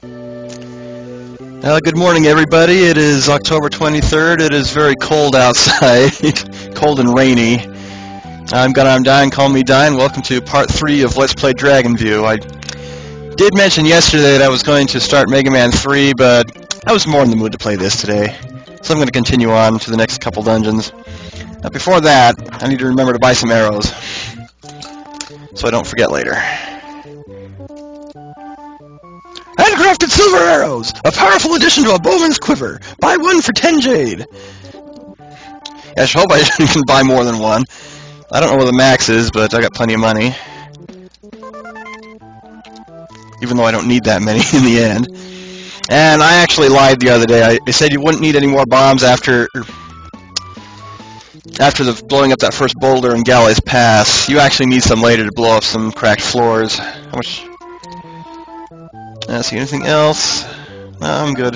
Good morning, everybody. It is October 23rd. It is very cold outside, cold and rainy. I'm Dine, call me Dine. Welcome to part 3 of Let's Play Dragon View. I did mention yesterday that I was going to start Mega Man 3, but I was more in the mood to play this today. So I'm going to continue on to the next couple dungeons. Before that, I need to remember to buy some arrows, so I don't forget later. Handcrafted silver arrows! A powerful addition to a bowman's quiver! Buy one for 10 jade! Yeah, I should hope I can buy more than one. I don't know what the max is, but I got plenty of money. Even though I don't need that many in the end. And I actually lied the other day. I said you wouldn't need any more bombs after the blowing up that first boulder in Galleys Pass. You actually need some later to blow up some cracked floors. How much? See anything else? No, I'm good.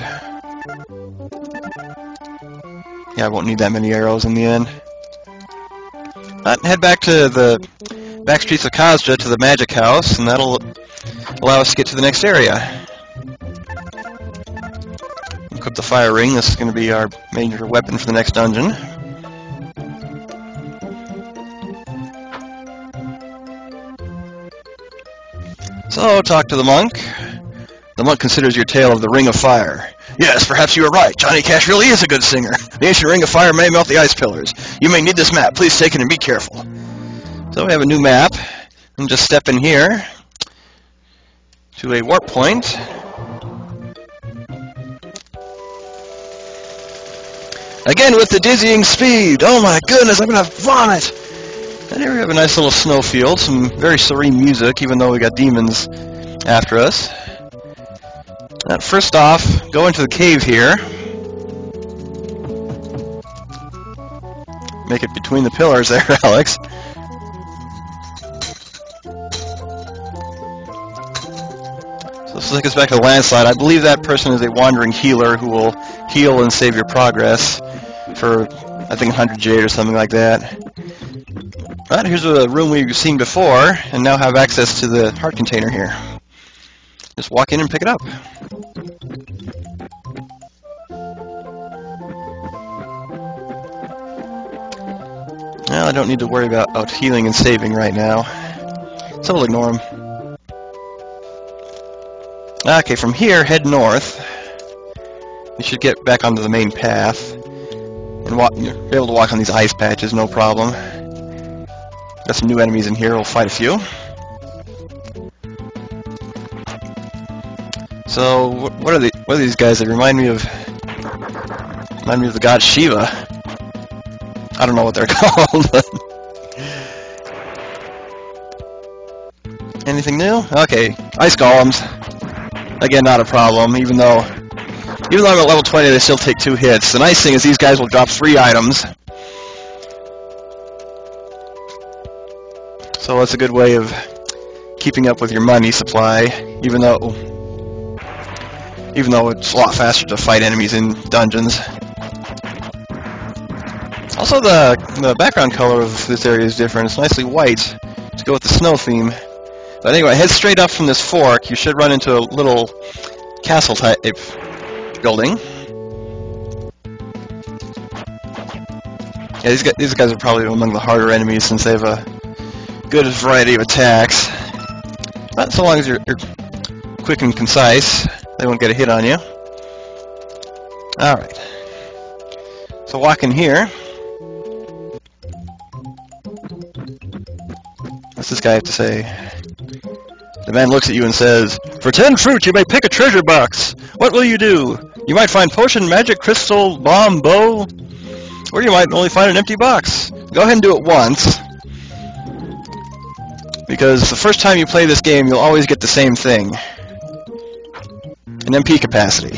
Yeah, I won't need that many arrows in the end. Head back to the back streets of Kazja to the magic house, and that'll allow us to get to the next area. Equip the fire ring. This is going to be our major weapon for the next dungeon. So, talk to the monk. The monk considers your tale of the Ring of Fire. Yes, perhaps you are right. Johnny Cash really is a good singer. The ancient Ring of Fire may melt the ice pillars. You may need this map. Please take it and be careful. So we have a new map. I'm just step in here to a warp point. Again with the dizzying speed. Oh my goodness, I'm going to vomit. And here we have a nice little snowfield. Some very serene music, even though we got demons after us. First off, go into the cave here. Make it between the pillars there, Alex. So this will take us back to the landslide. I believe that person is a wandering healer who will heal and save your progress for, I think, 100 jade or something like that. Right, here's a room we've seen before, and now have access to the heart container here. Just walk in and pick it up. Well, I don't need to worry about healing and saving right now, so we'll ignore them. Okay, from here, head north. You should get back onto the main path, and be able to walk on these ice patches, no problem. Got some new enemies in here, we'll fight a few. So, what are these guys? They remind me of the god Shiva. I don't know what they're called. Anything new? Okay, ice golems. Again, not a problem. Even though I'm at level 20, they still take 2 hits. The nice thing is these guys will drop 3 items. So that's a good way of keeping up with your money supply, even though it's a lot faster to fight enemies in dungeons. Also, the background color of this area is different. It's nicely white to go with the snow theme. But anyway, head straight up from this fork. You should run into a little castle-type building. Yeah, these guys are probably among the harder enemies since they have a good variety of attacks. But so long as you're quick and concise, they won't get a hit on you. Alright. So walk in here. What's this guy have to say? The man looks at you and says, "For 10 fruit you may pick a treasure box. What will you do? You might find potion, magic, crystal, bomb, bow, or you might only find an empty box. Go ahead and do it once. Because the first time you play this game, you'll always get the same thing. An MP capacity.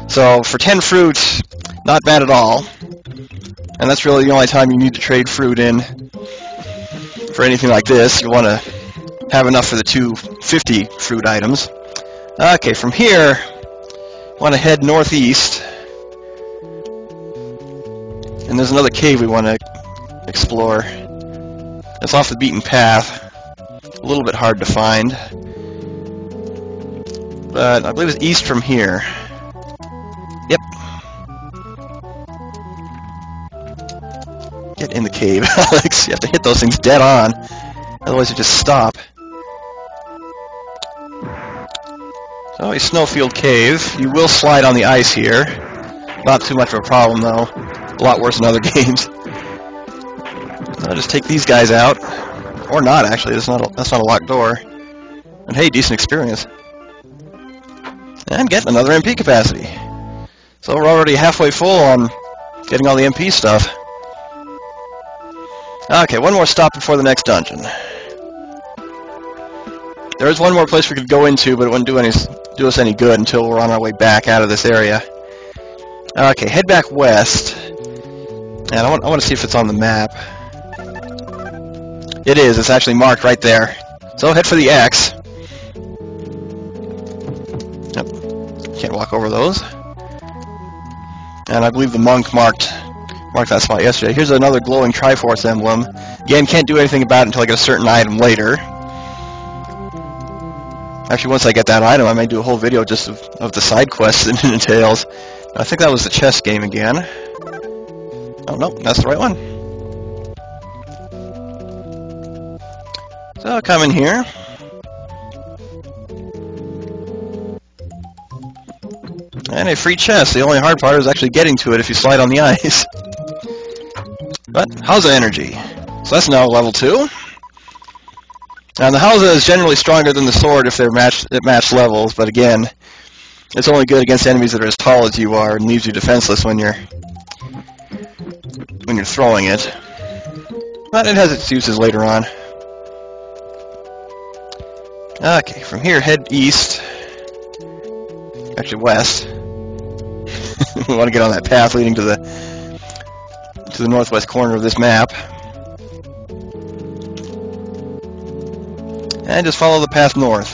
So for 10 fruits, not bad at all. And that's really the only time you need to trade fruit in for anything like this. You want to have enough for the 250 fruit items. Okay, from here, you want to head northeast. And there's another cave we want to explore. It's off the beaten path. A little bit hard to find. But I believe it's east from here. Yep. Get in the cave, Alex. You have to hit those things dead on. Otherwise you just stop. So, a snowfield cave. You will slide on the ice here. Not too much of a problem, though. A lot worse than other games. I'll just take these guys out. Or not, actually. That's not a locked door. And hey, decent experience. And get another MP capacity. So we're already halfway full on getting all the MP stuff. Okay, one more stop before the next dungeon. There is one more place we could go into, but it wouldn't do us any good until we're on our way back out of this area. Okay, head back west. And I want to see if it's on the map. It is. It's actually marked right there. So head for the X. Yep. Can't walk over those. And I believe the monk marked that spot yesterday. Here's another glowing Triforce emblem. Again, can't do anything about it until I get a certain item later. Actually, once I get that item, I may do a whole video just of the side quests it entails. I think that was the chess game again. Oh, no, that's the right one. So, come in here. And a free chest. The only hard part is actually getting to it if you slide on the ice. But, Hausa energy. So that's now level 2. Now, the Hausa is generally stronger than the sword if they're at matched levels, but again, it's only good against enemies that are as tall as you are and leaves you defenseless when you're throwing it. But it has its uses later on. Okay, from here, head east. Actually, west. We want to get on that path leading to the northwest corner of this map. And just follow the path north.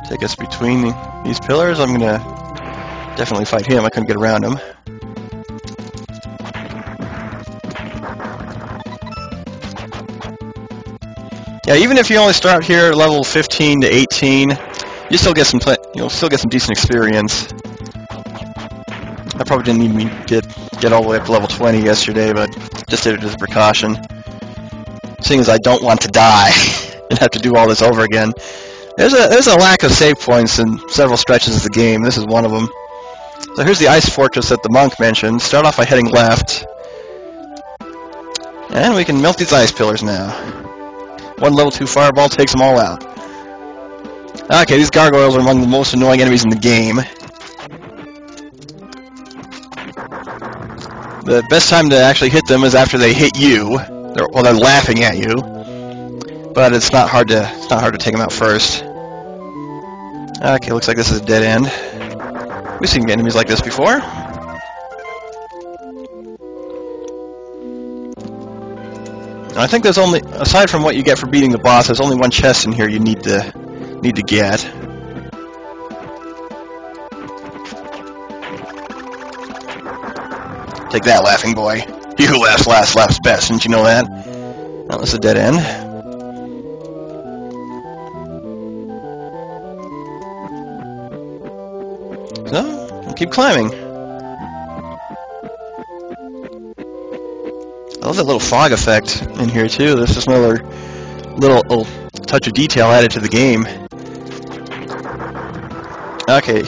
Take us between these pillars. I'm gonna definitely fight him. I couldn't get around him. Yeah, even if you only start here at level 15 to 18, you still get you'll still get some decent experience. I probably didn't need me get all the way up to level 20 yesterday, but just did it as a precaution. Seeing as I don't want to die and have to do all this over again. There's a lack of save points in several stretches of the game. This is one of them. So here's the ice fortress that the monk mentioned. Start off by heading left. And we can melt these ice pillars now. One level 2 fireball takes them all out. Okay, these gargoyles are among the most annoying enemies in the game. The best time to actually hit them is after they hit you. They're laughing at you. But it's not hard to take them out first. Okay, looks like this is a dead end. We've seen enemies like this before. I think there's only, aside from what you get for beating the boss, there's only one chest in here you need to get. Take that, laughing boy. He who laughs last laughs best. Didn't you know that? That was a dead end. So, we'll keep climbing. I love that little fog effect in here too. There's just another little touch of detail added to the game. Okay.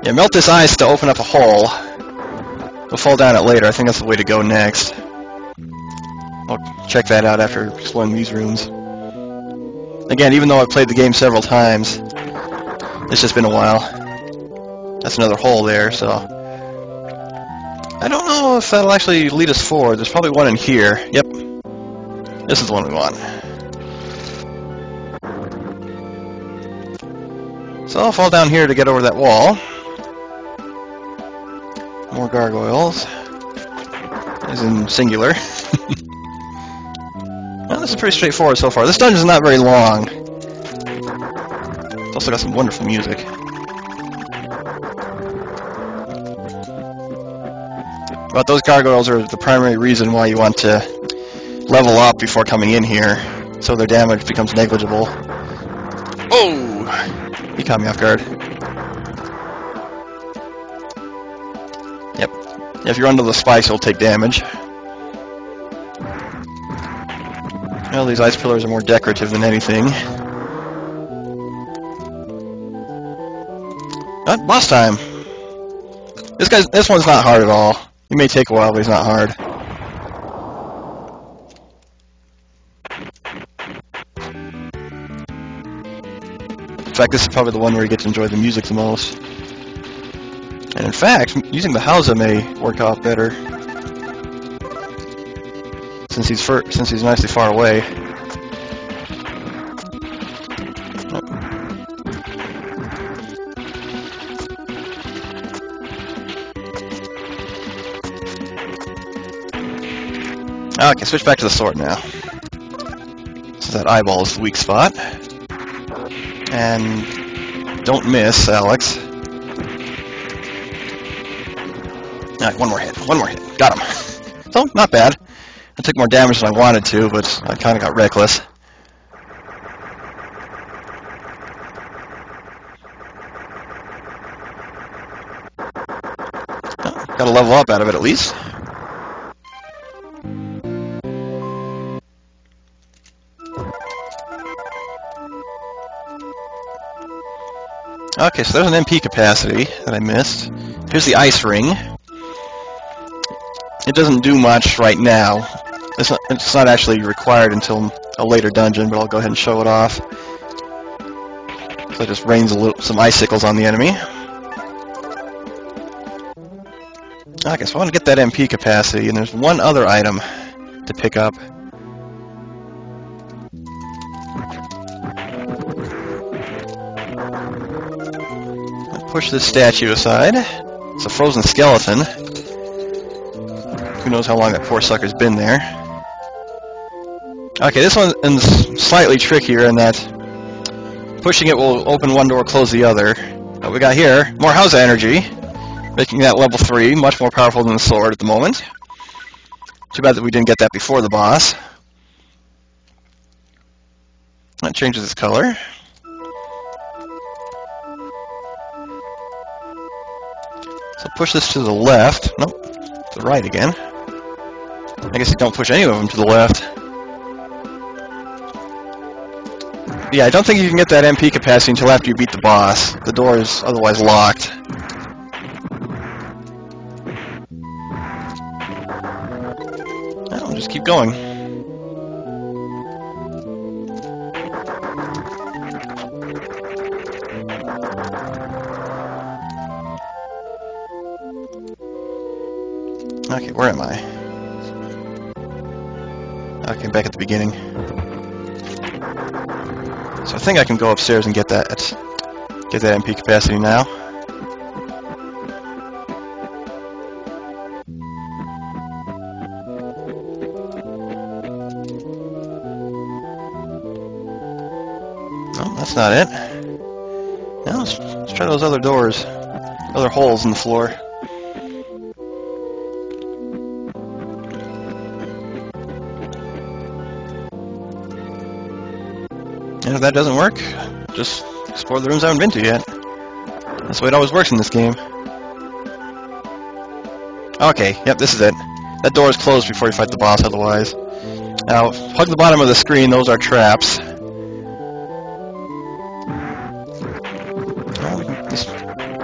Yeah, melt this ice to open up a hole. We'll fall down it later. I think that's the way to go next. I'll check that out after exploring these rooms. Again, even though I've played the game several times, it's just been a while. That's another hole there, so I don't know if that'll actually lead us forward. There's probably one in here. Yep. This is the one we want. So I'll fall down here to get over that wall. More gargoyles. As in singular. Well, this is pretty straightforward so far. This dungeon's not very long. It's also got some wonderful music. But those gargoyles are the primary reason why you want to level up before coming in here, so their damage becomes negligible. Oh! He caught me off guard. Yep. If you're under the spikes, you'll take damage. Well, these ice pillars are more decorative than anything. Boss time! This one's not hard at all. It may take a while, but he's not hard. In fact, this is probably the one where you get to enjoy the music the most. And in fact, using the Hausa may work out better, since he's nicely far away. Okay, switch back to the sword now. So that eyeball is the weak spot. And don't miss, Alex. Alright, one more hit. Got him. So, not bad. I took more damage than I wanted to, but I kind of got reckless. Got to level up out of it at least. Okay, so there's an MP capacity that I missed. Here's the ice ring. It doesn't do much right now. It's not actually required until a later dungeon, but I'll go ahead and show it off. So it just rains some icicles on the enemy. Okay, so I want to get that MP capacity, and there's one other item to pick up. Push this statue aside. It's a frozen skeleton. Who knows how long that poor sucker's been there. Okay, this one's slightly trickier in that pushing it will open one door, close the other. What we got here, more Hausa energy, making that level 3, much more powerful than the sword at the moment. Too bad that we didn't get that before the boss. That changes its color. So push this to the left. Nope, to the right again. I guess you don't push any of them to the left. Yeah, I don't think you can get that MP capacity until after you beat the boss. The door is otherwise locked. I'll just keep going. Okay, where am I? Okay, back at the beginning. So I think I can go upstairs and get that MP capacity now. No, that's not it. Now let's try those other doors, other holes in the floor. And if that doesn't work, just explore the rooms I haven't been to yet. That's the way it always works in this game. Okay, yep, this is it. That door is closed before you fight the boss otherwise. Now, hug the bottom of the screen, those are traps. Oh,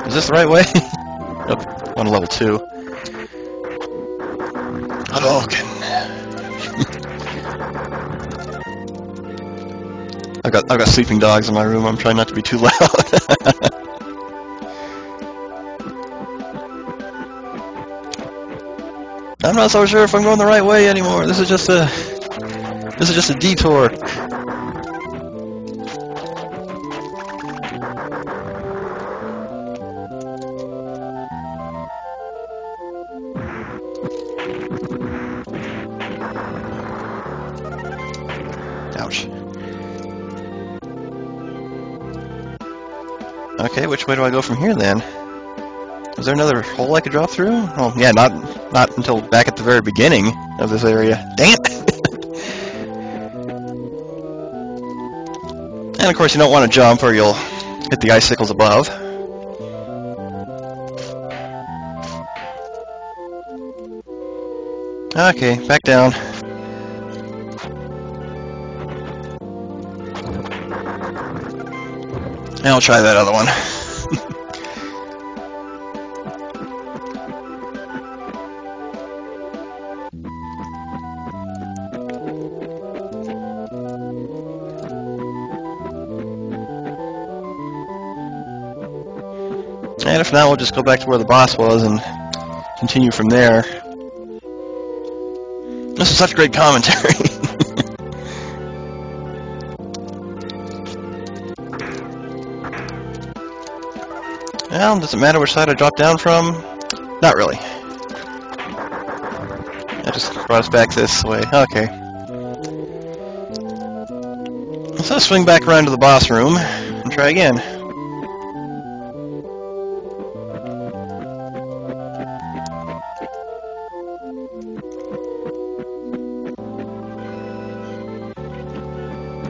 is this the right way? Nope, on level 2. Hadouken! I've got sleeping dogs in my room. I'm trying not to be too loud. I'm not so sure if I'm going the right way anymore. This is just a detour. Ouch. Okay, which way do I go from here then? Is there another hole I could drop through? Oh, yeah, not until back at the very beginning of this area. Dang it! And of course you don't want to jump or you'll hit the icicles above. Okay, back down. And I'll try that other one. And if not, we'll just go back to where the boss was and continue from there. This is such great commentary. Well, does it matter which side I drop down from? Not really. That just brought us back this way. Okay. So let's swing back around to the boss room and try again.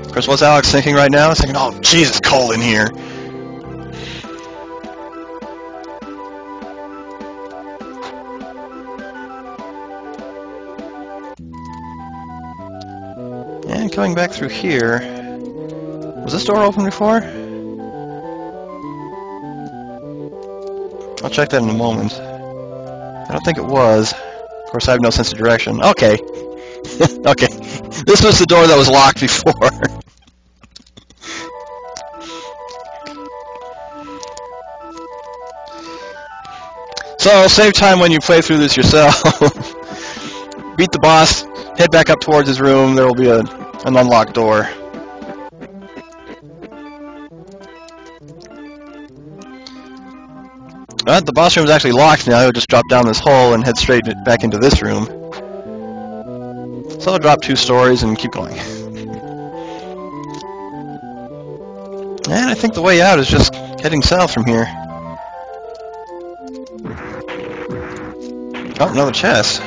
Of course, what's Alex thinking right now? He's thinking, oh, jeez, it's cold in here. And coming back through here, was this door open before? I'll check that in a moment. I don't think it was. Of course, I have no sense of direction. Okay. Okay. This was the door that was locked before. So, save time when you play through this yourself. Beat the boss, head back up towards his room, there will be an unlocked door. The boss room is actually locked now, he'll just drop down this hole and head straight back into this room. So I'll drop 2 stories and keep going. And I think the way out is just heading south from here. Oh, another chest.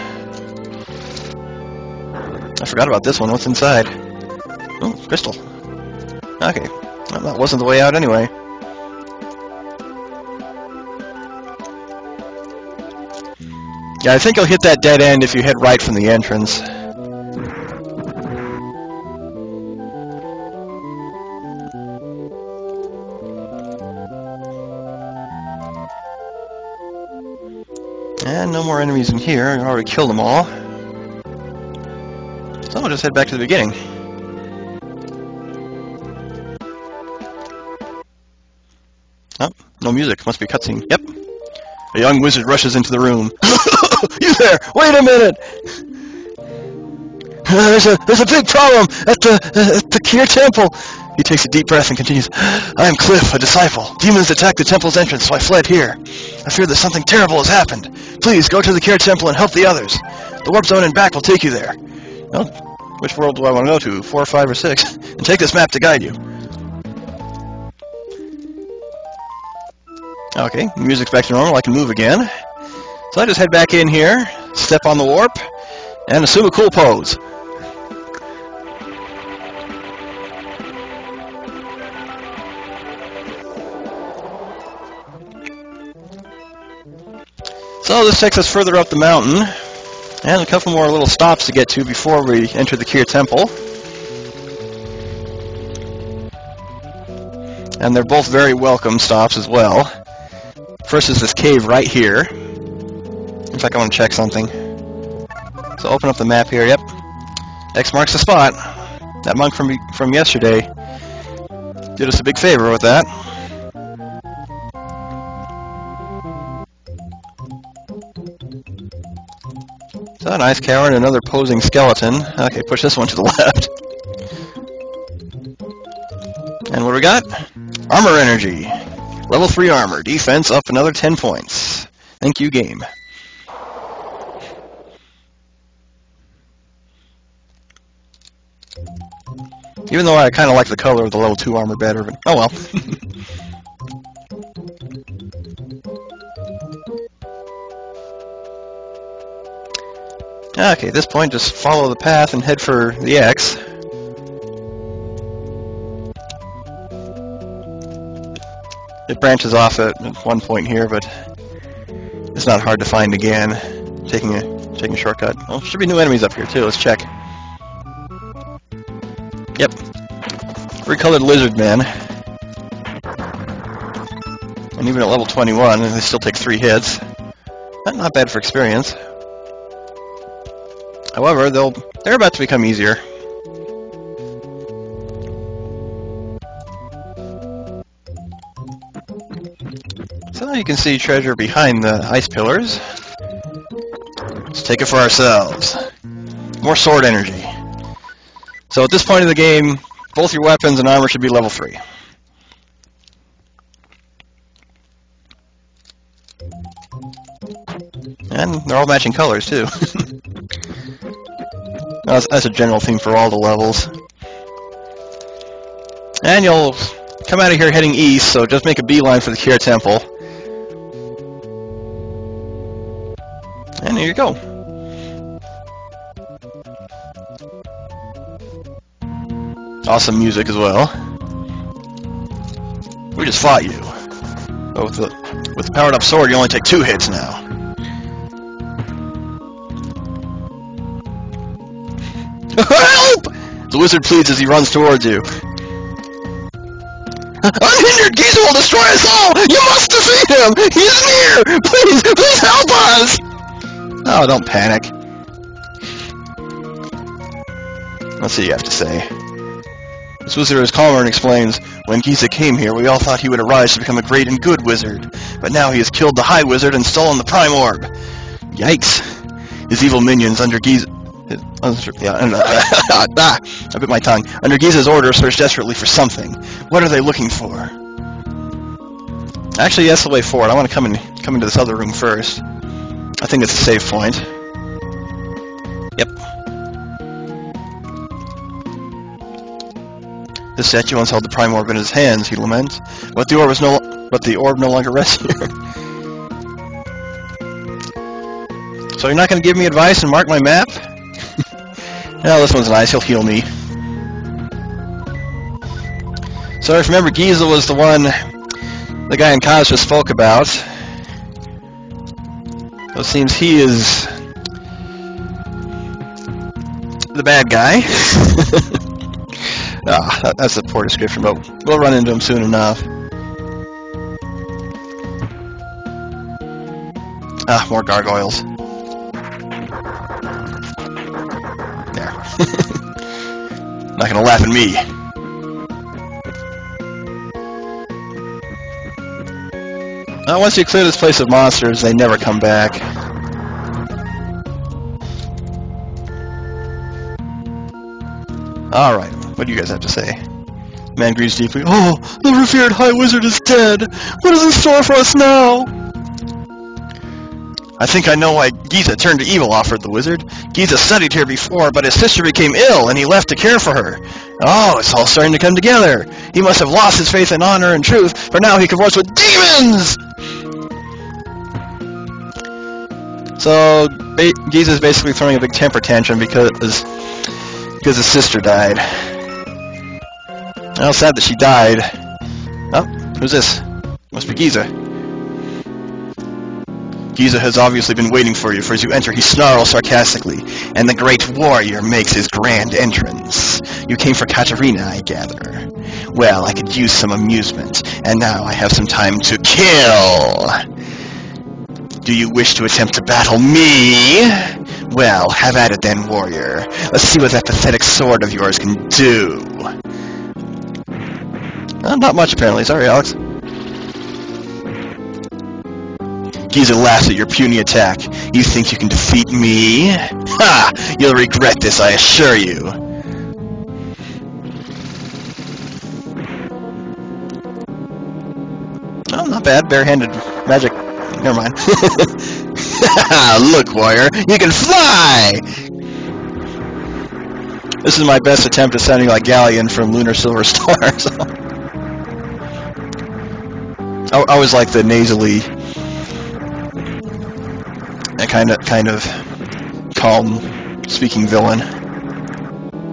I forgot about this one. What's inside? Oh, crystal. Okay. Well, that wasn't the way out anyway. Yeah, I think you'll hit that dead end if you head right from the entrance. And no more enemies in here. I already killed them all. So I'll just head back to the beginning. Oh, no music. Must be a cutscene. Yep. A young wizard rushes into the room. You there! Wait a minute! There's a big problem at the Keire temple. He takes a deep breath and continues. I am Cliff, a disciple. Demons attacked the temple's entrance, so I fled here. I fear that something terrible has happened. Please go to the Keire temple and help the others. The warp zone and back will take you there. Well, which world do I want to go to? 4, 5, or 6? And take this map to guide you. Okay, music's back to normal. I can move again. So I just head back in here, step on the warp, and assume a cool pose. So this takes us further up the mountain, and a couple more little stops to get to before we enter the Keire temple. And they're both very welcome stops as well. First is this cave right here. In fact, I want to check something. So open up the map here, yep. X marks the spot. That monk from yesterday did us a big favor with that. So an ice cower and another posing skeleton. Okay, push this one to the left. And what do we got? Armor energy. Level 3 armor. Defense up another 10 points. Thank you, game. Even though I kind of like the color of the level 2 armor better, but oh well. Okay, at this point, just follow the path and head for the X. It branches off at one point here, but it's not hard to find again. Taking a shortcut. Oh, should be new enemies up here too. Let's check. Yep. Recolored lizard man. And even at level 21, they still take 3 hits. Not bad for experience. However, they're about to become easier. So now you can see treasure behind the ice pillars. Let's take it for ourselves. More sword energy. So at this point of the game, both your weapons and armor should be level 3. And they're all matching colors too. That's a general theme for all the levels. And you'll come out of here heading east, so just make a beeline for the Keire Temple. And here you go. Awesome music as well. We just fought you. But with the powered up sword, you only take 2 hits now. Help! The wizard pleads as he runs towards you. Unhindered, Giza will destroy us all! You must defeat him! He's near! Please help us! Oh, don't panic. Let's see what you have to say. This wizard is calmer and explains, when Giza came here, we all thought he would arise to become a great and good wizard. But now he has killed the High Wizard and stolen the Prime Orb. Yikes. His evil minions under Giza... I bit my tongue. Under Giza's order, search desperately for something. What are they looking for? Actually, that's the way forward. I want to come into this other room first. I think it's a save point. Yep. This statue once held the Prime Orb in his hands, he laments. But the orb no longer rests here. So you're not going to give me advice and mark my map? Well, this one's nice. He'll heal me. So if you remember, Giza was the one the guy in Kaz just spoke about. So it seems he is the bad guy. That's a poor description, but we'll run into him soon enough. More gargoyles. There. Not gonna laugh at me. Once you clear this place of monsters, they never come back. Alright, what do you guys have to say? Man grieves deeply. Oh, the revered High Wizard is dead! What is in store for us now? I think I know why Giza turned to evil, offered the wizard. Giza studied here before, but his sister became ill, and he left to care for her. Oh, it's all starting to come together. He must have lost his faith in honor and truth, for now he cavorts with demons! So, Giza's basically throwing a big temper tantrum because his sister died. Well, sad that she died. Oh, who's this? Must be Giza. Giza has obviously been waiting for you, for as you enter he snarls sarcastically, and the great warrior makes his grand entrance. You came for Katarina, I gather. Well, I could use some amusement, and now I have some time to kill. Do you wish to attempt to battle me? Well, have at it then, warrior. Let's see what that pathetic sword of yours can do. Not much, apparently. Sorry, Alex. Giza laughs at your puny attack. You think you can defeat me? Ha! You'll regret this, I assure you. Oh, not bad. Barehanded magic. Never mind. Look, warrior, you can fly! This is my best attempt at sounding like Galleon from Lunar Silver Star. So. I always like the nasally, kind of calm speaking villain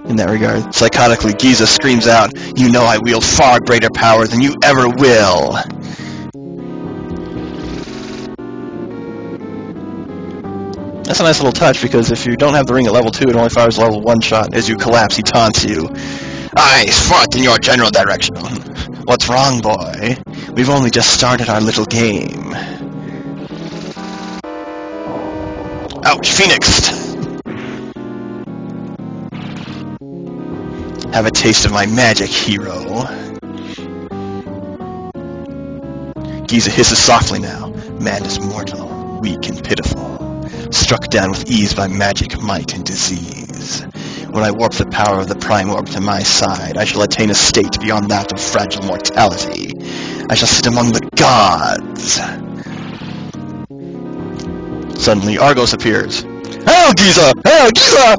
in that regard. Psychotically, Giza screams out, "You know I wield far greater power than you ever will." That's a nice little touch, because if you don't have the ring at level 2, it only fires level 1 shot. As you collapse, he taunts you. I fought in your general direction. What's wrong, boy? We've only just started our little game. Ouch, Phoenix! Have a taste of my magic, hero. Giza hisses softly now. Man is mortal, weak and pitiful, struck down with ease by magic, might, and disease. When I warp the power of the Prime Orb to my side, I shall attain a state beyond that of fragile mortality. I shall sit among the gods. Suddenly, Argos appears. Hail, Giza! Hail, Giza!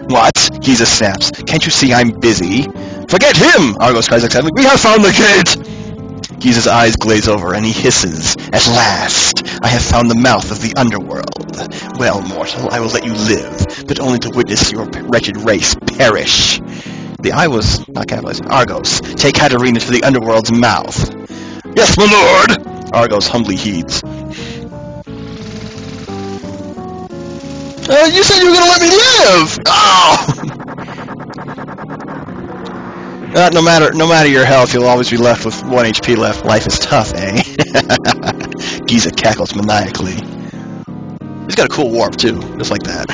What? Giza snaps. Can't you see I'm busy? Forget him! Argos cries excitedly. We have found the gate! Giza's eyes glaze over, and he hisses. At last, I have found the mouth of the underworld. Well, mortal, I will let you live, but only to witness your wretched race perish. The I was not capitalized. Argos, take Katerina to the underworld's mouth. Yes, my lord! Argos humbly heeds. You said you were going to let me live! Oh! No matter your health, you'll always be left with 1 HP left. Life is tough, eh? Giza cackles maniacally. He's got a cool warp, too. Just like that.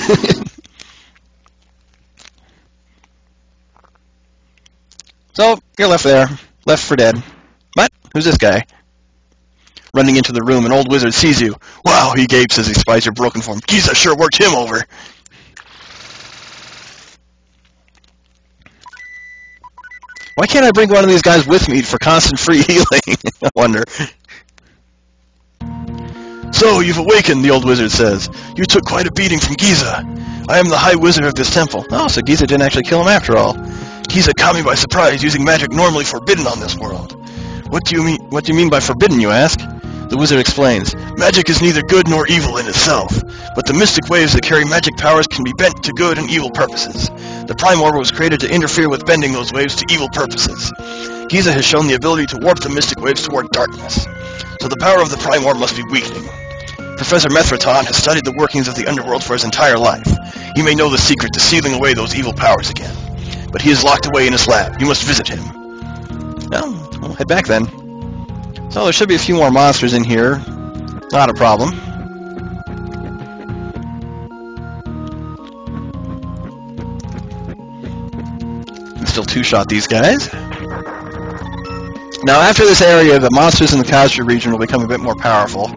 So, you're left there. Left for dead. What? Who's this guy? Running into the room, an old wizard sees you. Wow, he gapes as he spies your broken form. Giza sure worked him over. Why can't I bring one of these guys with me for constant free healing? I wonder. So, you've awakened, the old wizard says. You took quite a beating from Giza. I am the High Wizard of this temple. Oh, so Giza didn't actually kill him after all. Giza caught me by surprise, using magic normally forbidden on this world. What do you mean by forbidden, you ask? The wizard explains. Magic is neither good nor evil in itself, but the mystic waves that carry magic powers can be bent to good and evil purposes. The Prime Orb was created to interfere with bending those waves to evil purposes. Giza has shown the ability to warp the mystic waves toward darkness, so the power of the Prime Orb must be weakening. Professor Methraton has studied the workings of the underworld for his entire life. He may know the secret to sealing away those evil powers again, but he is locked away in his lab. You must visit him. Well, we'll head back then. So there should be a few more monsters in here. Not a problem. Can still two-shot these guys. Now after this area, the monsters in the Khazra region will become a bit more powerful.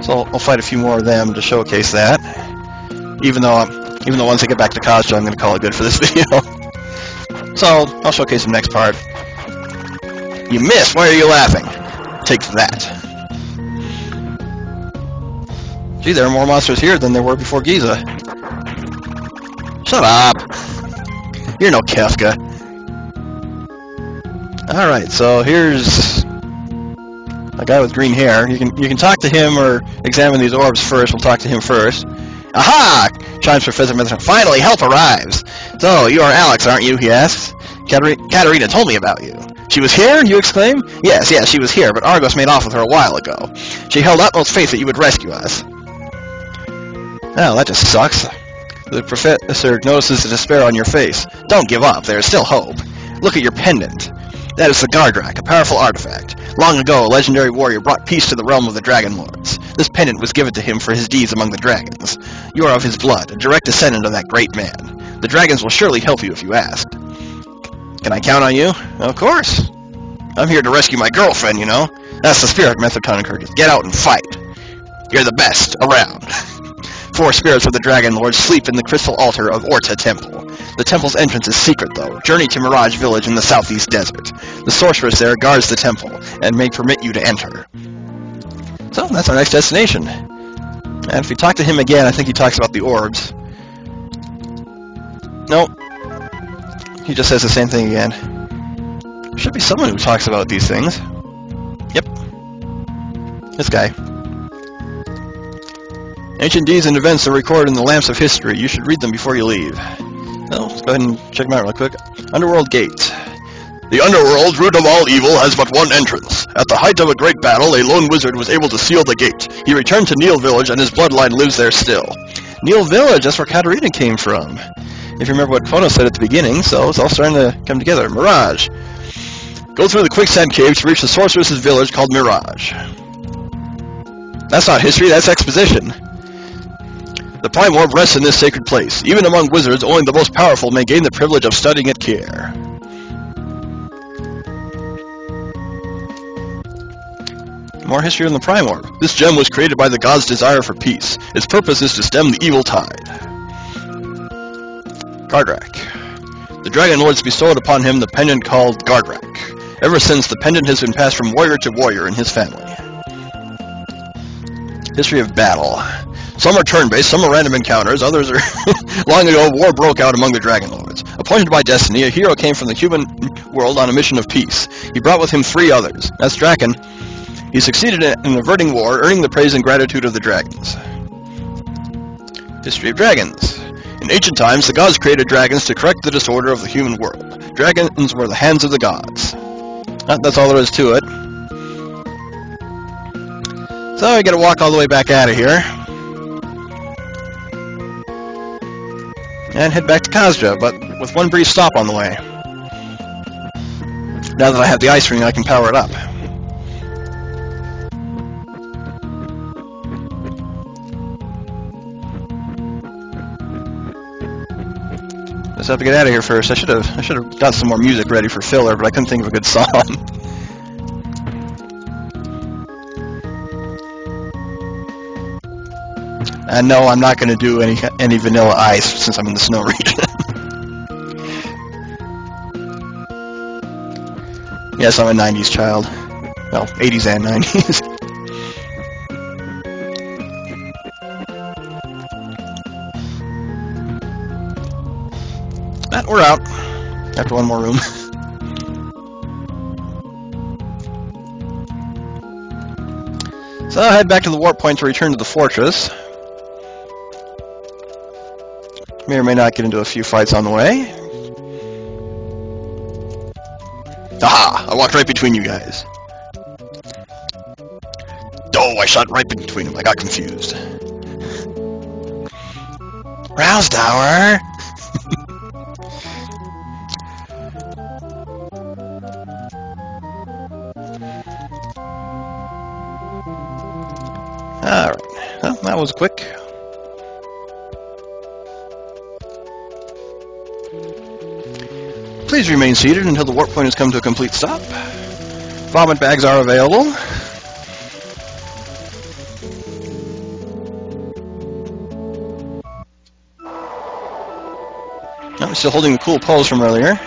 So I'll fight a few more of them to showcase that. Even though once I get back to Khazra, I'm going to call it good for this video. So I'll showcase the next part. You missed. Why are you laughing? Take that. Gee, there are more monsters here than there were before Giza. Shut up. You're no Kefka. Alright, so here's a guy with green hair. You can talk to him or examine these orbs first. We'll talk to him first. Aha! Chimes Professor Methraton. Finally, help arrives. So, you are Alex, aren't you? He asks. Katerina told me about you. She was here? You exclaim. Yes, she was here, but Argos made off with her a while ago. She held utmost faith that you would rescue us. Well, that just sucks. The professor notices the despair on your face. Don't give up. There is still hope. Look at your pendant. That is the Gardrak, a powerful artifact. Long ago, a legendary warrior brought peace to the realm of the Dragon Lords. This pendant was given to him for his deeds among the dragons. You are of his blood, a direct descendant of that great man. The dragons will surely help you if you ask. Can I count on you? Of course. I'm here to rescue my girlfriend, you know. That's the spirit, Methraton encourages. Get out and fight. You're the best around. 4 spirits of the Dragon Lord sleep in the crystal altar of Orta Temple. The temple's entrance is secret, though. Journey to Mirage Village in the southeast desert. The sorceress there guards the temple, and may permit you to enter. So, that's our next destination. And if we talk to him again, I think he talks about the orbs. Nope. He just says the same thing again. There should be someone who talks about these things. Yep. This guy. Ancient deeds and events are recorded in the lamps of history. You should read them before you leave. Well, let's go ahead and check them out real quick. Underworld Gate. The underworld, root of all evil, has but one entrance. At the height of a great battle, a lone wizard was able to seal the gate. He returned to Neil Village, and his bloodline lives there still. Neil Village, that's where Katarina came from. If you remember what Phono said at the beginning, so it's all starting to come together. Mirage. Go through the quicksand caves to reach the sorceress's village called Mirage. That's not history, that's exposition. The Prime Orb rests in this sacred place. Even among wizards, only the most powerful may gain the privilege of studying at Keire. More history on the Prime Orb. This gem was created by the god's desire for peace. Its purpose is to stem the evil tide. Gardrak. The Dragon Lords bestowed upon him the pendant called Gardrak. Ever since, the pendant has been passed from warrior to warrior in his family. History of battle. Some are turn-based, some are random encounters, others are... Long ago, war broke out among the Dragon Lords. Appointed by destiny, a hero came from the human world on a mission of peace. He brought with him 3 others. That's Draken. He succeeded in averting war, earning the praise and gratitude of the dragons. History of dragons. In ancient times, the gods created dragons to correct the disorder of the human world. Dragons were the hands of the gods. That's all there is to it. So we gotta walk all the way back out of here. And head back to Khazra, but with one brief stop on the way. Now that I have the ice ring, I can power it up. Just have to get out of here first. I should have got some more music ready for filler, but I couldn't think of a good song. And no, I'm not going to do any Vanilla Ice since I'm in the snow region. Yes, I'm a 90s child. Well, 80s and 90s. But we're out. After one more room. So I'll head back to the warp point to return to the fortress. May or may not get into a few fights on the way. Aha! I walked right between you guys. Oh, I shot right between them. I got confused. Rouse Tower! Alright. Well, that was quick. Please remain seated until the warp point has come to a complete stop. Vomit bags are available. I'm still holding the cool pose from earlier.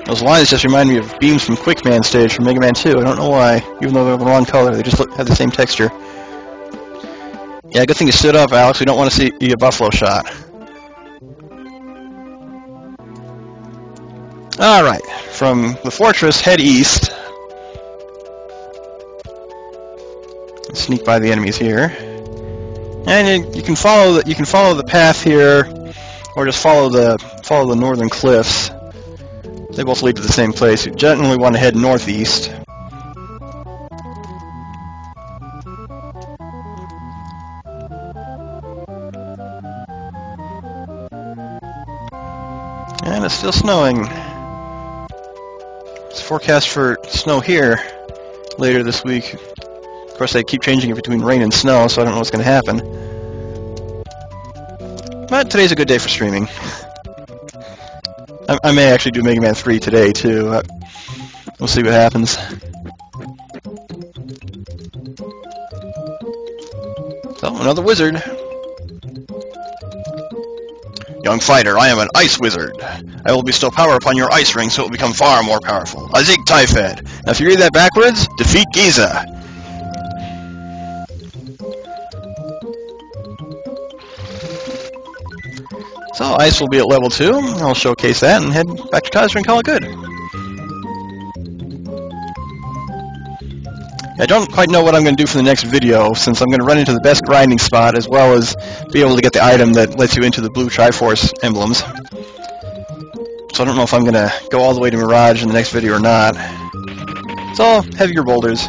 Those lines just remind me of beams from Quickman stage from Mega Man 2. I don't know why, even though they're the wrong color. They just have the same texture. Yeah, good thing you stood up, Alex. We don't want to see a buffalo shot. Alright, from the fortress, head east. Sneak by the enemies here. And you can follow the path here, or just follow the northern cliffs. They both lead to the same place. You generally want to head northeast. And it's still snowing. It's forecast for snow here later this week. Of course, they keep changing it between rain and snow, so I don't know what's going to happen. But today's a good day for streaming. I may actually do Mega Man 3 today, too. We'll see what happens. So, another wizard. Young fighter, I am an ice wizard. I will bestow power upon your ice ring so it will become far more powerful. Azik Typhed. Now if you read that backwards, defeat Giza. So ice will be at level 2. I'll showcase that and head back to Khazra and call it good. I don't quite know what I'm going to do for the next video, since I'm going to run into the best grinding spot as well as be able to get the item that lets you into the blue Triforce emblems. So so I don't know if I'm going to go all the way to Mirage in the next video or not. So, heavier boulders.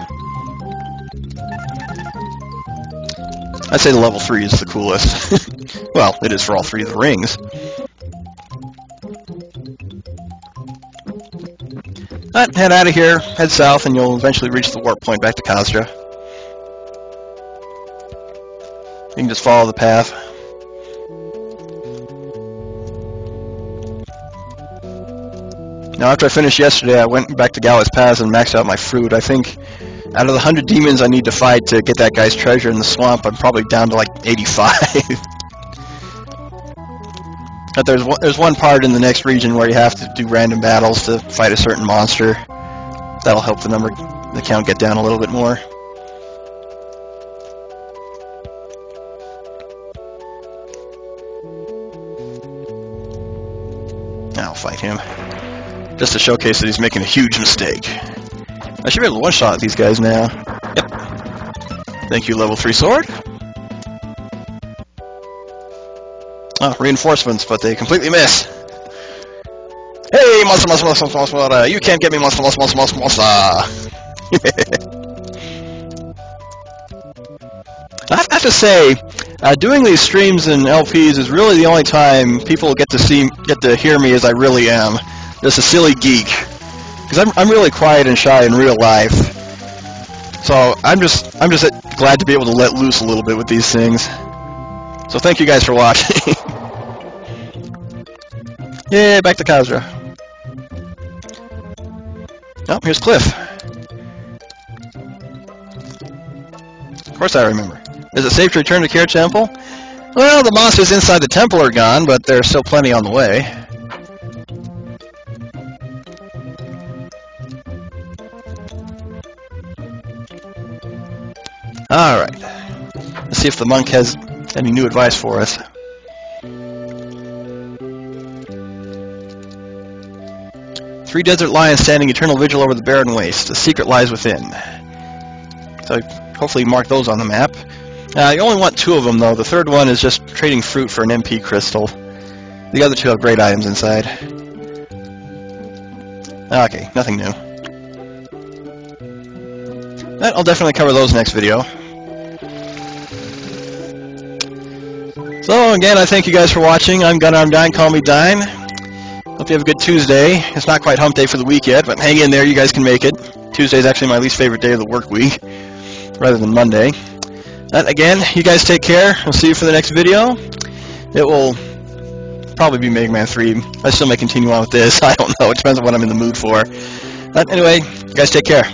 I'd say the level 3 is the coolest. Well, it is for all 3 of the rings. But head out of here, head south, and you'll eventually reach the warp point back to Khazra. You can just follow the path. Now, after I finished yesterday, I went back to Gallows Pass and maxed out my fruit. I think out of the 100 demons I need to fight to get that guy's treasure in the swamp, I'm probably down to like 85. But there's one part in the next region where you have to do random battles to fight a certain monster. That'll help the count get down a little bit more. I'll fight him, just to showcase that he's making a huge mistake. I should be able to one-shot these guys now. Yep. Thank you, level 3 sword. Oh, reinforcements, but they completely miss. Hey, monster, monster, monster, monster, monster. You can't get me, monster, monster, monster, monster, monster. I have to say, doing these streams and LPs is really the only time people get to hear me as I really am, just a silly geek. Because I'm really quiet and shy in real life. So I'm just glad to be able to let loose a little bit with these things. So thank you guys for watching. Yay, back to Khazra. Oh, here's Cliff. Of course I remember. Is it safe to return to Keire Temple? Well, the monsters inside the temple are gone, but there's still plenty on the way. Alright. Let's see if the monk has any new advice for us. Three desert lions standing eternal vigil over the barren waste. The secret lies within. So hopefully mark those on the map. You only want 2 of them, though. The third one is just trading fruit for an MP crystal. The other 2 have great items inside. Okay, nothing new. I'll definitely cover those next video. So, again, I thank you guys for watching. I'm Gunarm call me Dine. Hope you have a good Tuesday. It's not quite hump day for the week yet, but hang in there, you guys can make it. Tuesday is actually my least favorite day of the work week, rather than Monday. But again, you guys take care. I'll see you for the next video. It will probably be Mega Man 3. I still may continue on with this. I don't know. It depends on what I'm in the mood for. But anyway, you guys take care.